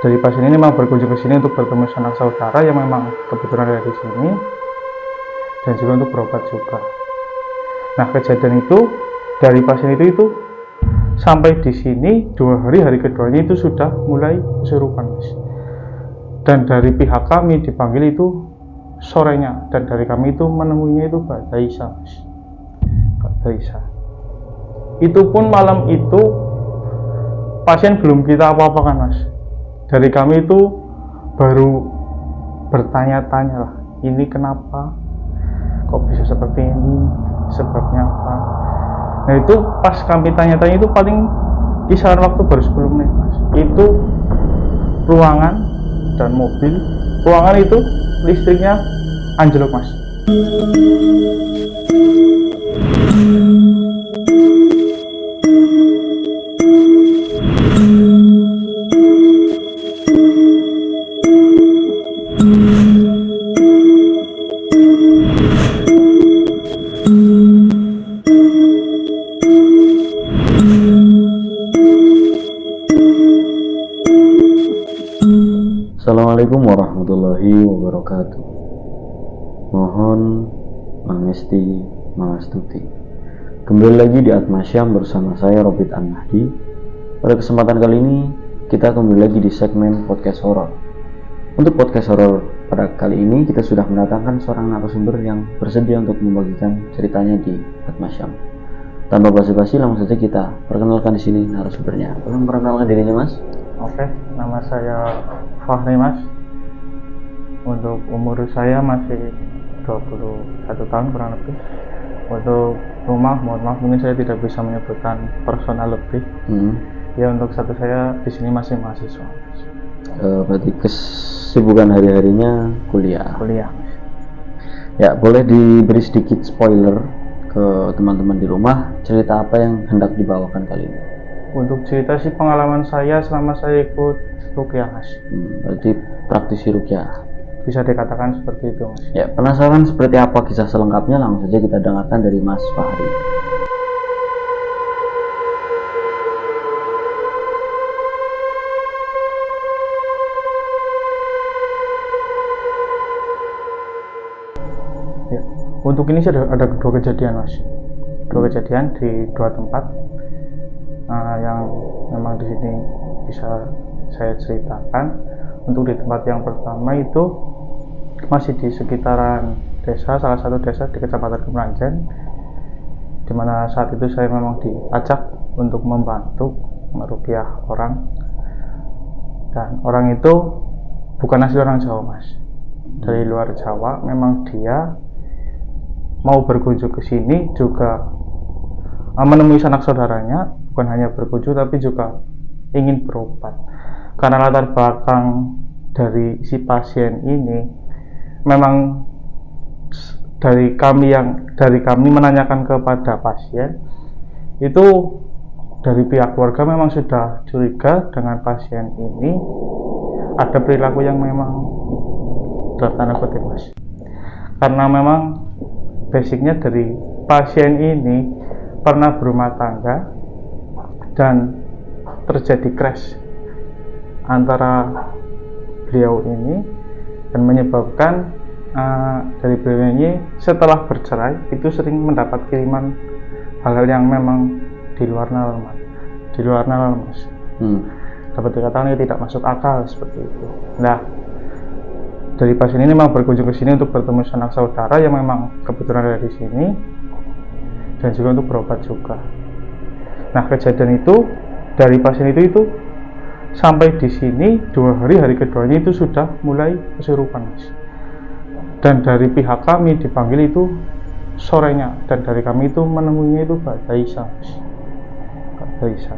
Dari pasien ini memang berkunjung ke sini untuk bertemu sanak saudara yang memang kebetulan ada di sini, dan juga untuk berobat juga. Nah, kejadian itu dari pasien itu sampai di sini 2 hari, hari keduanya itu sudah mulai kesurupan, Mas. Dan dari pihak kami dipanggil itu sorenya, dan dari kami itu menemuinya itu Mbak Daisa, Mas. Mbak Daisa. Itu pun malam itu pasien belum kita apa-apakan, Mas. Dari kami itu baru bertanya-tanya lah, ini kenapa, kok bisa seperti ini, sebabnya apa. Nah itu pas kami tanya-tanya itu paling kisaran waktu baru 10 menit, Mas. Itu ruangan dan mobil, ruangan itu listriknya anjlok, Mas. Assalamualaikum warahmatullahi wabarakatuh. Mohon mangesti mangastuti. Kembali lagi di Atmasyam bersama saya Robit An-Nahdi. Pada kesempatan kali ini kita kembali lagi di segmen podcast horor. Untuk podcast horor pada kali ini kita sudah mendatangkan seorang narasumber yang bersedia untuk membagikan ceritanya di Atmasyam. Tanpa basa-basi langsung saja kita perkenalkan di sini narasumbernya. Tolong perkenalkan dirinya, Mas. Oke, nama saya Fahri, Mas. Untuk umur saya masih 21 tahun kurang lebih. Untuk rumah, mohon maaf mungkin saya tidak bisa menyebutkan personal lebih. Ya untuk status saya di sini masih mahasiswa. Berarti kesibukan hari-harinya kuliah. Mas. Ya, boleh diberi sedikit spoiler ke teman-teman di rumah, cerita apa yang hendak dibawakan kali ini? Untuk cerita sih pengalaman saya selama saya ikut ruqyah, Mas. Berarti praktisi ruqyah. Bisa dikatakan seperti itu, Mas. Ya, penasaran seperti apa kisah selengkapnya? Langsung saja kita dengarkan dari Mas Fahri. Ya, untuk ini sih ada 2 kejadian, Mas. 2 kejadian di 2 tempat. Yang memang di sini bisa saya ceritakan. Untuk di tempat yang pertama itu masih di sekitaran desa, salah satu desa di Kecamatan Kemeranjen, dimana saat itu saya memang diajak untuk membantu meruqyah orang, dan orang itu bukan asli orang Jawa, Mas, dari luar Jawa. Memang dia mau berkunjung ke sini juga menemui sanak saudaranya, bukan hanya berkunjung tapi juga ingin berobat. Karena latar belakang dari si pasien ini memang dari kami menanyakan kepada pasien itu, dari pihak keluarga memang sudah curiga dengan pasien ini ada perilaku yang memang dalam tanda kutip, Mas. Karena memang basicnya dari pasien ini pernah berumah tangga dan terjadi crash antara beliau ini, dan menyebabkan dari beliau ini setelah bercerai itu sering mendapat kiriman hal-hal yang memang di luar nalar, Mas. Dapat dikatakan ini tidak masuk akal seperti itu. Nah, dari pasien ini memang berkunjung ke sini untuk bertemu sanak saudara yang memang kebetulan ada di sini, dan juga untuk berobat juga. Nah, kejadian itu dari pasien itu sampai di sini 2 hari, hari keduanya itu sudah mulai kesurupan, Mas. Dan dari pihak kami dipanggil itu sorenya, dan dari kami itu menemuinya itu Mbak Daisa, Mas. Mbak Daisa.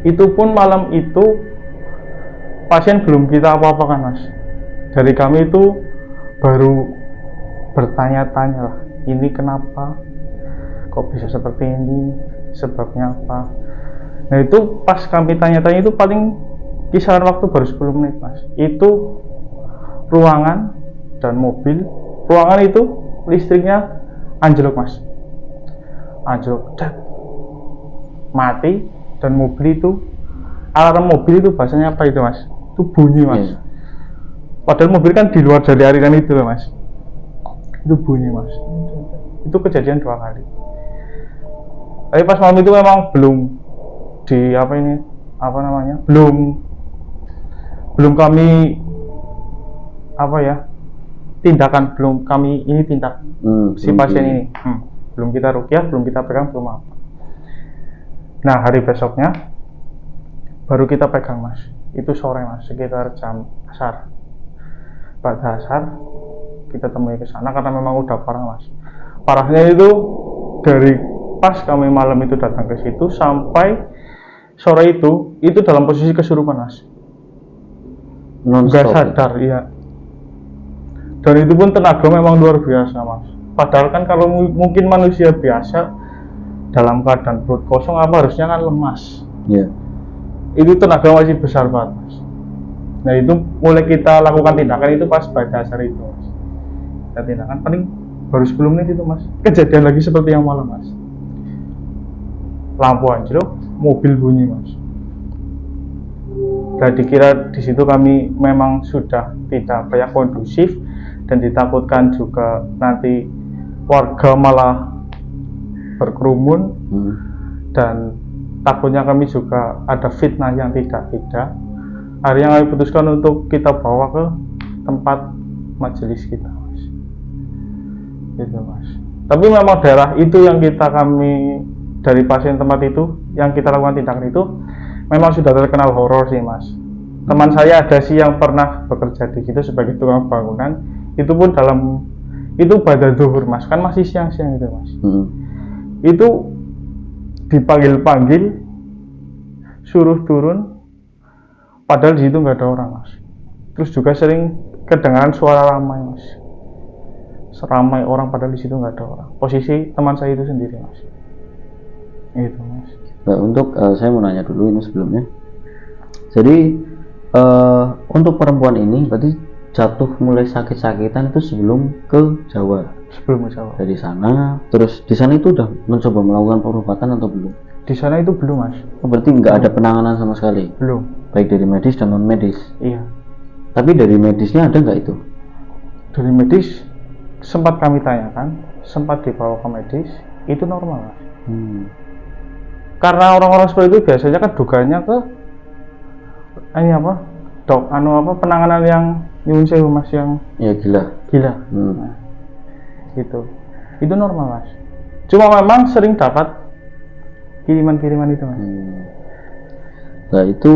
Itu pun malam itu pasien belum kita apa-apakan, Mas. Dari kami itu baru bertanya-tanya lah, ini kenapa, kok bisa seperti ini, sebabnya apa. Nah itu pas kami tanya-tanya itu paling kisaran waktu baru 10 menit, Mas. Itu ruangan dan mobil, ruangan itu listriknya anjlok, Mas. Anjlok, mati. Dan mobil itu, alarm mobil itu bahasanya apa itu, Mas? itu bunyi mas. Iya. Padahal mobil kan di luar dari aliran itu loh mas. Itu bunyi mas. Itu kejadian 2 kali. Tapi pas malam itu memang belum di apa namanya, belum kami tindakan, belum kami ini tindak si pasien ini, belum kita ruqyah, belum kita pegang, belum apa. Nah hari besoknya baru kita pegang mas. Itu sore mas, sekitar jam asar. Pada asar kita temui ke sana karena memang udah parah mas. Parahnya itu dari pas kami malam itu datang ke situ sampai sore itu dalam posisi kesurupan mas. Nggak sadar, iya. Dan itu pun tenaga memang luar biasa mas. Padahal kan kalau mungkin manusia biasa dalam keadaan perut kosong harusnya kan lemas. Iya. Itu tenaga masih besar banget mas. Nah itu mulai kita lakukan tindakan itu pas pada dasar itu mas. Kita tindakan paling baru 10 menit itu mas. Kejadian lagi seperti yang malam mas. Lampu anjlok, mobil bunyi mas. Dan dikira di situ kami memang sudah tidak kondusif dan ditakutkan juga nanti warga malah berkerumun dan takutnya kami juga ada fitnah yang tidak. Akhirnya kami putuskan untuk kita bawa ke tempat majelis kita mas. Gitu mas. Tapi memang daerah itu yang kami dari pasien tempat itu yang kita lakukan tindakan itu memang sudah terkenal horor sih mas. Teman saya ada sih yang pernah bekerja di situ sebagai tukang bangunan, itu pun itu pada zuhur mas, kan masih siang-siang itu mas. Itu dipanggil suruh turun, padahal di situ nggak ada orang mas. Terus juga sering kedengaran suara ramai mas, seramai orang padahal di situ nggak ada orang. Posisi teman saya itu sendiri mas. Itu mas. Nah, untuk saya mau nanya dulu ini sebelumnya. Jadi untuk perempuan ini berarti jatuh mulai sakit-sakitan itu sebelum ke Jawa. Sebelum ke Jawa. Dari sana, terus di sana itu udah mencoba melakukan pengobatan atau belum? Di sana itu belum mas. Berarti nggak ada penanganan sama sekali. Belum. Baik dari medis dan non medis. Iya. Tapi dari medisnya ada nggak itu? Dari medis sempat kami tanyakan, sempat dibawa ke medis, itu normal mas. Karena orang-orang seperti itu biasanya kan dugaannya ke penanganan yang nyuwun sewu mas, yang ya gila. Nah, itu normal mas. Cuma memang sering dapat kiriman-kiriman itu mas. Nah itu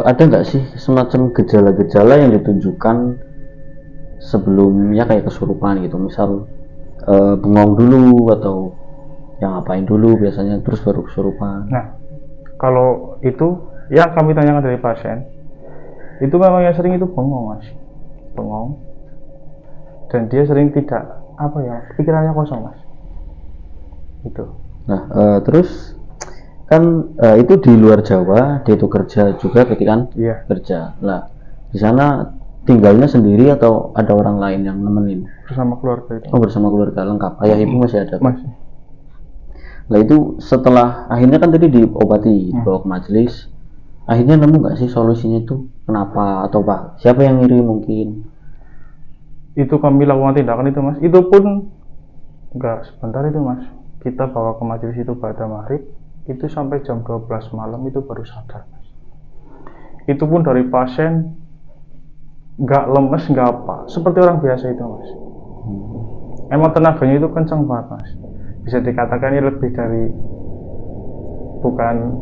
ada nggak sih semacam gejala-gejala yang ditunjukkan sebelumnya kayak kesurupan gitu, misal bengong dulu atau yang ngapain dulu biasanya terus baru kesurupan? Nah kalau itu yang kami tanyakan dari pasien itu memang yang sering itu bengong mas, bengong, dan dia sering tidak pikirannya kosong mas. Itu. Nah terus kan itu di luar Jawa, dia itu kerja juga berarti kan? Iya. Kerja. Nah di sana tinggalnya sendiri atau ada orang lain yang nemenin? Bersama keluarga itu. Oh bersama keluarga lengkap. Ayah ibu masih ada? Masih. Nah itu setelah akhirnya kan tadi diobati, dibawa ke majelis, akhirnya nemu nggak sih solusinya itu kenapa atau pak siapa yang ngirim mungkin? Itu kami lakukan tindakan itu mas, itu pun enggak sebentar itu mas, kita bawa ke majelis itu pada maghrib, itu sampai jam 12 malam itu baru sadar mas. Itu pun dari pasien nggak lemes nggak apa, seperti orang biasa itu mas. Emang tenaganya itu kencang banget mas, bisa dikatakan ini lebih dari bukan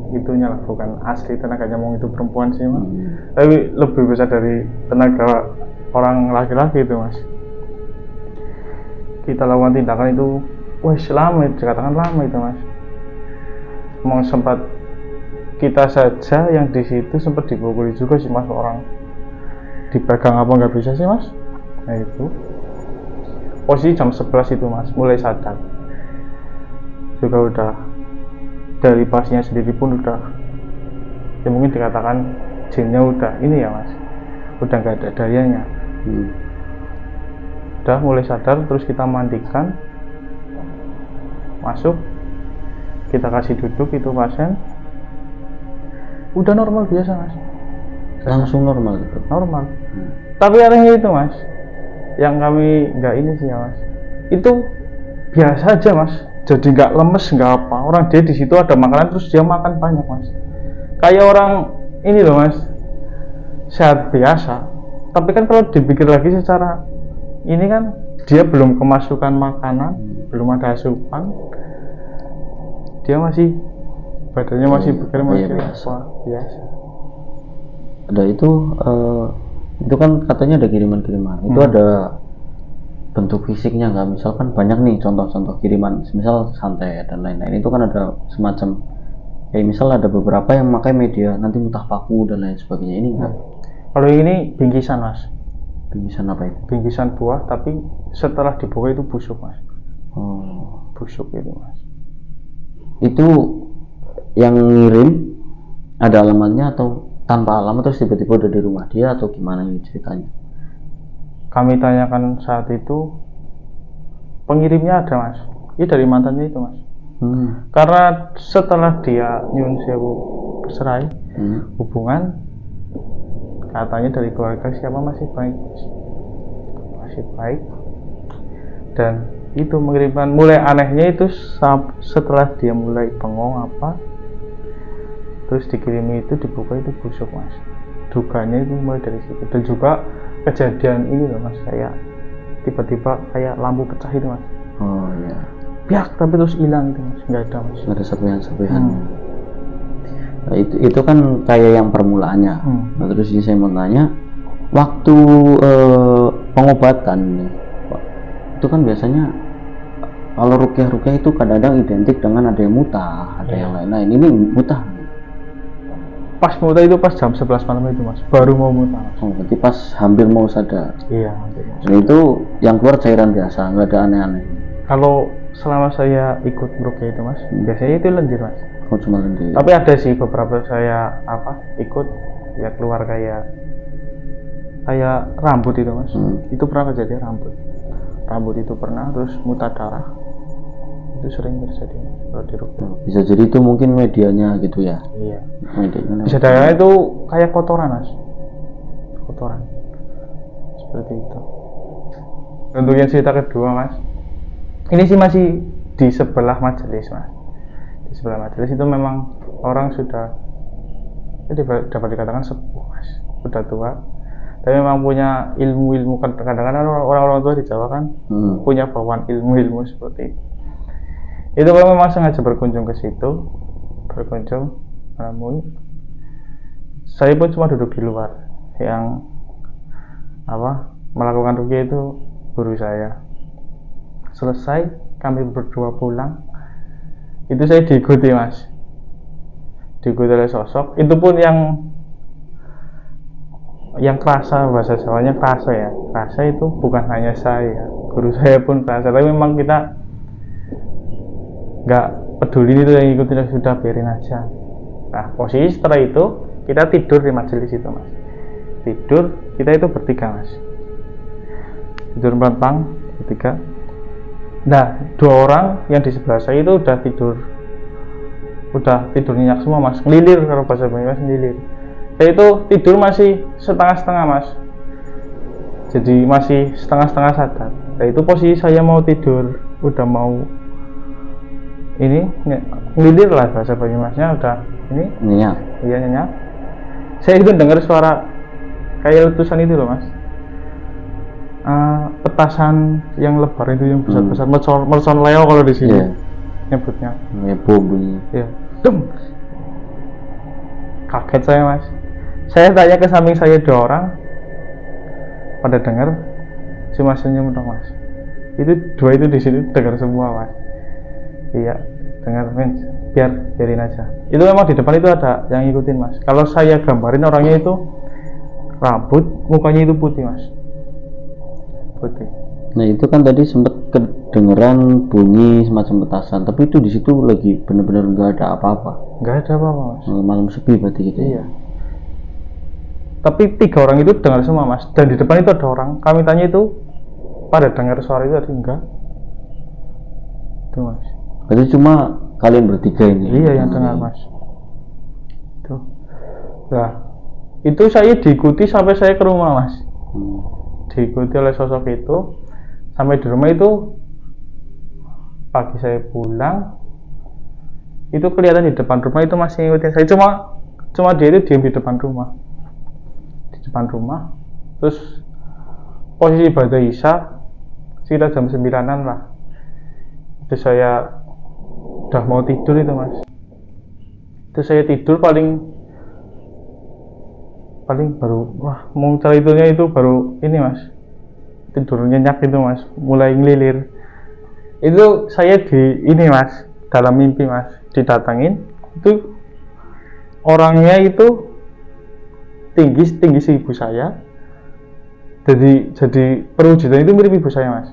asli tenaganya mau itu perempuan sih mas, tapi lebih besar dari tenaga orang laki-laki itu mas. Kita lakukan tindakan itu lama, dikatakan lama itu mas. Mau sempat kita saja yang di situ sempat dipukuli juga sih mas, orang dipegang apa nggak bisa sih mas. Nah itu posisi jam 11 itu mas mulai sadar, juga udah dari pasiennya sendiri pun udah ya mungkin dikatakan jinnya udah ini ya mas, udah nggak ada dayanya. Udah mulai sadar, terus kita mandikan, masuk, kita kasih duduk itu pasien, udah normal biasa mas. langsung normal gitu. Normal. Tapi anehnya itu mas, yang kami nggak ini sih ya mas, itu biasa aja mas, jadi nggak lemes nggak apa. Orang dia di situ ada makanan terus dia makan banyak mas, kayak orang ini loh mas, sehat biasa. Tapi kan kalau dipikir lagi secara ini kan dia belum kemasukan makanan, belum ada asupan, dia masih badannya masih bergerak masih biasa. Biasa. Ada itu kan katanya ada kiriman-kiriman. Itu ada bentuk fisiknya nggak? Misalkan banyak nih contoh-contoh kiriman, misal santet dan lain-lain. Itu kan ada semacam kayak misal ada beberapa yang memakai media nanti mutah paku dan lain sebagainya. Ini enggak? Kalau ini bingkisan mas. Bingkisan apa itu? Bingkisan buah tapi setelah dibuka itu busuk mas. Busuk itu mas. Itu yang ngirim ada alamatnya atau tanpa alamat terus tiba-tiba udah di rumah dia atau gimana ini ceritanya? Kami tanyakan saat itu pengirimnya ada mas. Ini dari mantannya itu mas. Karena setelah dia nyun sewu bercerai, hubungan katanya dari keluarga siapa masih baik, dan itu mengirimkan. Mulai anehnya itu setelah dia mulai bengong apa, terus dikirimi itu dibuka itu busuk mas. Duganya itu mulai dari situ. Dan juga kejadian ini loh mas, kayak tiba-tiba kayak lampu pecah itu mas. Oh iya. Biak tapi terus hilang itu mas, nggak ada mas. Nggak ada serpihan. Nah, itu kan kayak yang permulaannya. Nah, terus ini saya mau tanya, waktu pengobatan itu kan biasanya kalau rukyah itu kadang-kadang identik dengan ada yang mutah, ada yang lain-lain. Ini mutah. Pas mutah itu pas jam 11 malam itu mas, baru mau mutah mas. Oh, berarti pas hampir mau sadar. Iya, hampir mau sadar. Dan itu yang keluar cairan biasa, nggak ada aneh-aneh. Kalau selama saya ikut rukyah itu mas, biasanya itu lendir mas. Oh, cuma lendir. Tapi ada sih beberapa saya ikut ya keluar kayak rambut itu mas. Itu pernah kejadian rambut itu pernah, terus muntah darah itu sering terjadi mas kalau di rukyah. Bisa jadi itu mungkin medianya gitu ya. Iya. Medianya Bisa darah itu kayak kotoran mas, kotoran seperti itu. Untuk yang cerita kedua mas, ini sih masih di sebelah majelis mas. Di sebelah majelis itu memang orang sudah dapat dikatakan sepuh mas, sudah tua, tapi memang punya ilmu kan. Kadang-kadang orang-orang tua di Jawa kan punya bawaan ilmu seperti itu. Itu kalau memang sengaja berkunjung ke situ, namun saya pun cuma duduk di luar. Yang melakukan rukyah itu guru saya. Selesai kami berdua pulang, itu saya diikuti mas, diikuti oleh sosok. Itu pun yang kerasa, bahasa Jawanya kerasa ya. Kerasa itu bukan hanya saya, guru saya pun kerasa. Tapi memang kita nggak peduli itu, yang ikutin sudah, biarin aja. Nah posisi setelah itu kita tidur di majelis itu mas. Tidur kita itu bertiga mas, tidur bertiga. Nah 2 orang yang di sebelah saya itu udah tidur nyenyak semua mas, ngelilir, kalau bahasa Banyumas ngelilir. Saya itu tidur masih setengah-setengah mas, jadi masih setengah-setengah sadar. Nah itu posisi saya mau tidur, udah mau ini ngelilir lah bahasa Banyumasnya, udah ini nyenyak. Iya nyenyak. Saya itu dengar suara kayak letusan itu loh mas. Petasan yang lebar itu, yang besar-besar, mercon leo kalau di sini nyebutnya. Bom bunyi. Iya. Dem. Kaget saya mas. Saya tanya ke samping saya 2 orang, pada dengar, cuma senyum dong mas. Itu 2 itu di sini dengar semua mas. Iya, dengar men. Biarin aja. Itu memang di depan itu ada yang ngikutin mas. Kalau saya gambarin orangnya itu rambut, mukanya itu putih mas. Putih. Nah itu kan tadi sempat kedengeran bunyi semacam petasan, tapi itu di situ lagi benar-benar nggak ada apa-apa. Nggak ada apa-apa mas. Malam sepi berarti gitu. Iya. Tapi 3 orang itu dengar semua mas. Dan di depan itu ada orang. Kami tanya itu pada dengar suara itu, ada enggak? Itu mas. Berarti cuma kalian bertiga ini. Iya yang dengar mas. Tuh. Nah Itu saya diikuti sampai saya ke rumah mas. Diikuti oleh sosok itu sampai di rumah. Itu pagi saya pulang, itu kelihatan di depan rumah itu masih ngikutin saya. Cuma dia itu diam di depan rumah. Terus posisi ibadah Isya sekitar jam 9-an lah. Itu saya udah mau tidur itu mas. Itu saya tidur paling baru mau cari tidurnya itu baru ini mas, tidur nyenyak itu mas, mulai ngelilir. Itu saya di ini mas, dalam mimpi mas, didatangin. Itu orangnya itu tinggi ibu saya. Jadi perwujudan itu mirip ibu saya mas.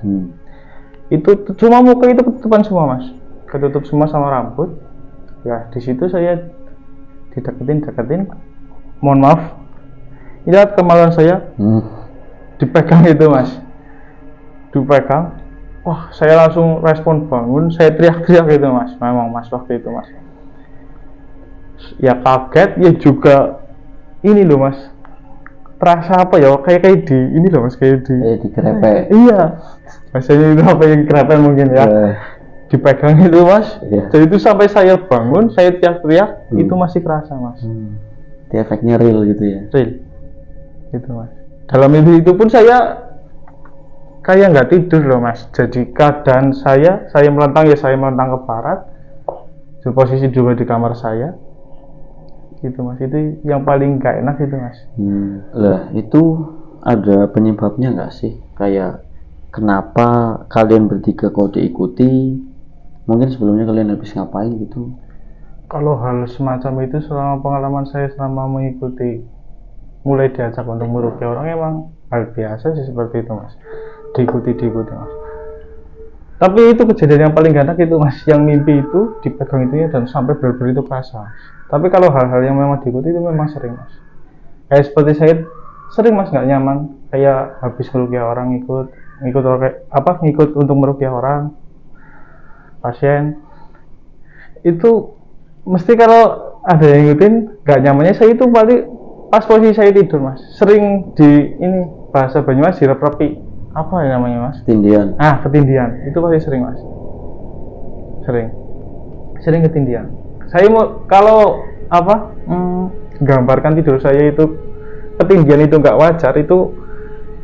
Itu cuma muka itu ketutupan semua mas, ketutup semua sama rambut. Ya di situ saya dideketin. Mohon maaf, lihat kemaluan saya. Dipegang itu mas, dipegang. Wah, saya langsung respon bangun, saya teriak-teriak gitu mas. Memang mas waktu itu mas, ya kaget ya juga ini loh mas, terasa apa ya, kayak di ini loh mas, kayak di grepe. Iya, rasanya itu apa yang grepe mungkin ya. Dipegang itu mas. Jadi itu sampai saya bangun, saya teriak-teriak, itu masih kerasa mas. Itu efeknya real gitu ya. Real gitu mas. Dalam mimpi itu pun saya kayak nggak tidur loh mas. Jadi keadaan saya melentang ke barat. Di posisi juga di kamar saya gitu mas. Itu yang paling nggak enak itu mas. Lah itu ada penyebabnya nggak sih? Kayak kenapa kalian bertiga kok diikuti? Mungkin sebelumnya kalian habis ngapain gitu? Kalau hal semacam itu selama pengalaman saya selama mengikuti, mulai diajak untuk meruqyah orang, emang hal biasa sih seperti itu mas. Diikuti mas. Tapi itu kejadian yang paling gak enak itu mas, yang mimpi itu dipegang itunya dan sampai benar-benar itu kerasa. Tapi kalau hal-hal yang memang diikuti itu memang sering mas. Kayak seperti saya sering mas nggak nyaman, kayak habis meruqyah orang ngikut untuk meruqyah orang pasien. Itu mesti kalau ada yang ngikutin nggak nyamannya saya itu paling pas posisi saya tidur mas. Sering di ini bahasa Banyumas direprepi, apa ya namanya mas? Ketindian. Ketindian. Itu pasti sering mas. Sering ketindian. Saya mau kalau gambarkan tidur saya itu ketindian itu nggak wajar. Itu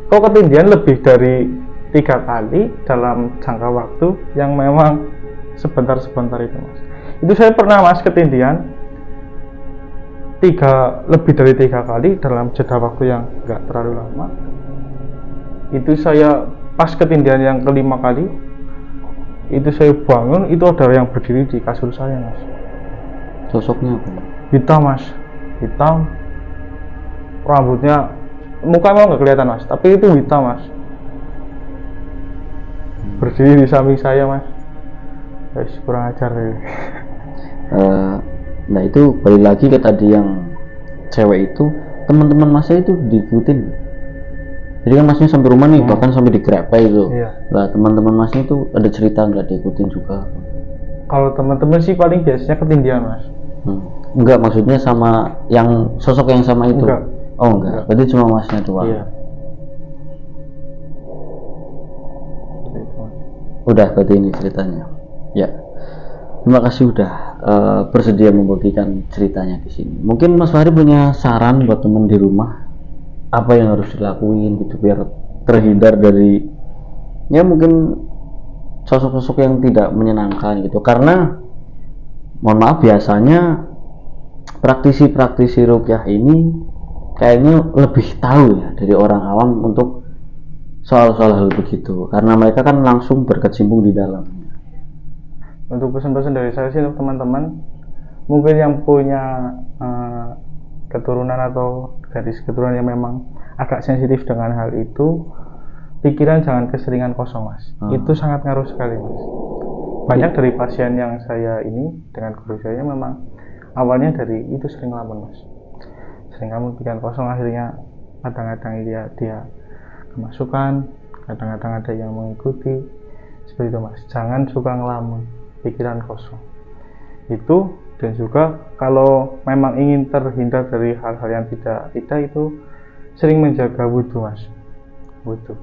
kok ketindian lebih dari 3 kali dalam jangka waktu yang memang sebentar itu mas. Itu saya pernah mas ketindian lebih dari 3 kali dalam jeda waktu yang nggak terlalu lama. Itu saya pas ketindian yang kelima kali, itu saya bangun, itu ada yang berdiri di kasur saya mas. Sosoknya apa? Hitam, rambutnya, muka memang nggak kelihatan mas, tapi itu hitam mas. Berdiri di samping saya mas. Kurang ajar ya. Nah itu balik lagi ke tadi yang cewek itu, teman-teman masnya itu diikutin. Jadi kan masnya sampai rumah nih, bahkan sampai digrepe itu. Lah teman-teman masnya itu ada cerita nggak diikutin juga? Kalau teman-teman sih paling biasanya ketindian mas. Enggak, maksudnya sama yang sosok yang sama itu? Enggak. Oh enggak. Berarti cuma masnya doang. Iya. Udah berarti ini ceritanya. Ya. Terima kasih udah bersedia membagikan ceritanya di sini. Mungkin Mas Fahri punya saran buat teman di rumah, apa yang harus dilakuin gitu biar terhindar dari ya mungkin sosok-sosok yang tidak menyenangkan gitu. Karena mohon maaf, biasanya praktisi ruqyah ini kayaknya lebih tahu ya dari orang awam untuk soal-soal hal begitu, karena mereka kan langsung berkecimpung di dalam. Untuk pesan-pesan dari saya sih untuk teman-teman, mungkin yang punya keturunan atau garis keturunan yang memang agak sensitif dengan hal itu, pikiran jangan keseringan kosong mas. Itu sangat ngaruh sekali mas. Banyak dari pasien yang saya ini dengan guru saya memang awalnya dari itu sering ngelamun mas, sering ngelamun, pikiran kosong, akhirnya kadang-kadang dia kemasukan, kadang-kadang ada yang mengikuti seperti itu mas. Jangan suka ngelamun, pikiran kosong. Itu Dan juga kalau memang ingin terhindar dari hal-hal yang tidak itu sering menjaga wudhu mas. Wudhu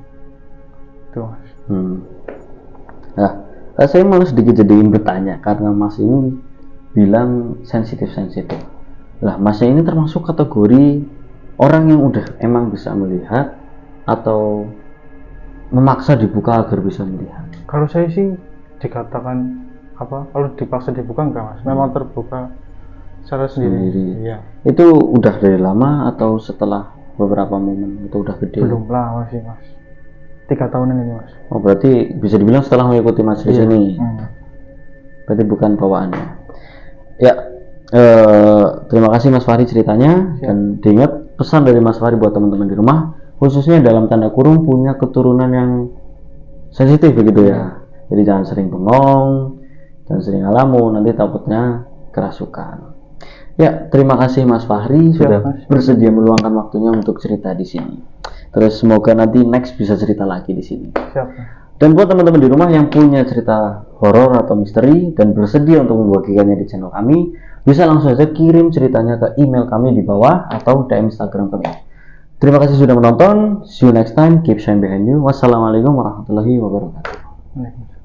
itu mas. Nah, saya malah sedikit jadiin bertanya karena mas ini bilang sensitif. Lah masnya ini termasuk kategori orang yang udah emang bisa melihat atau memaksa dibuka agar bisa melihat? Kalau saya sih dikatakan apa, kalau dipaksa dibuka enggak mas, memang terbuka secara sendiri. Iya. Itu udah dari lama atau setelah beberapa momen itu udah gede? Belum lah masih mas, 3 tahunan ini mas. Oh berarti bisa dibilang setelah mengikuti majelis ini. Berarti bukan bawaannya ya. Terima kasih Mas Fahri ceritanya. Siap. Dan diingat pesan dari Mas Fahri buat teman-teman di rumah, khususnya dalam tanda kurung punya keturunan yang sensitif begitu ya. Jadi jangan sering bengong, jangan sering ngalamun, nanti takutnya kerasukan. Ya, terima kasih Mas Fahri sudah bersedia meluangkan waktunya untuk cerita di sini. Terus semoga nanti next bisa cerita lagi di sini. Siap. Dan buat teman-teman di rumah yang punya cerita horor atau misteri dan bersedia untuk membagikannya di channel kami, bisa langsung saja kirim ceritanya ke email kami di bawah atau DM Instagram kami. Terima kasih sudah menonton. See you next time. Keep shine behind you. Wassalamualaikum warahmatullahi wabarakatuh.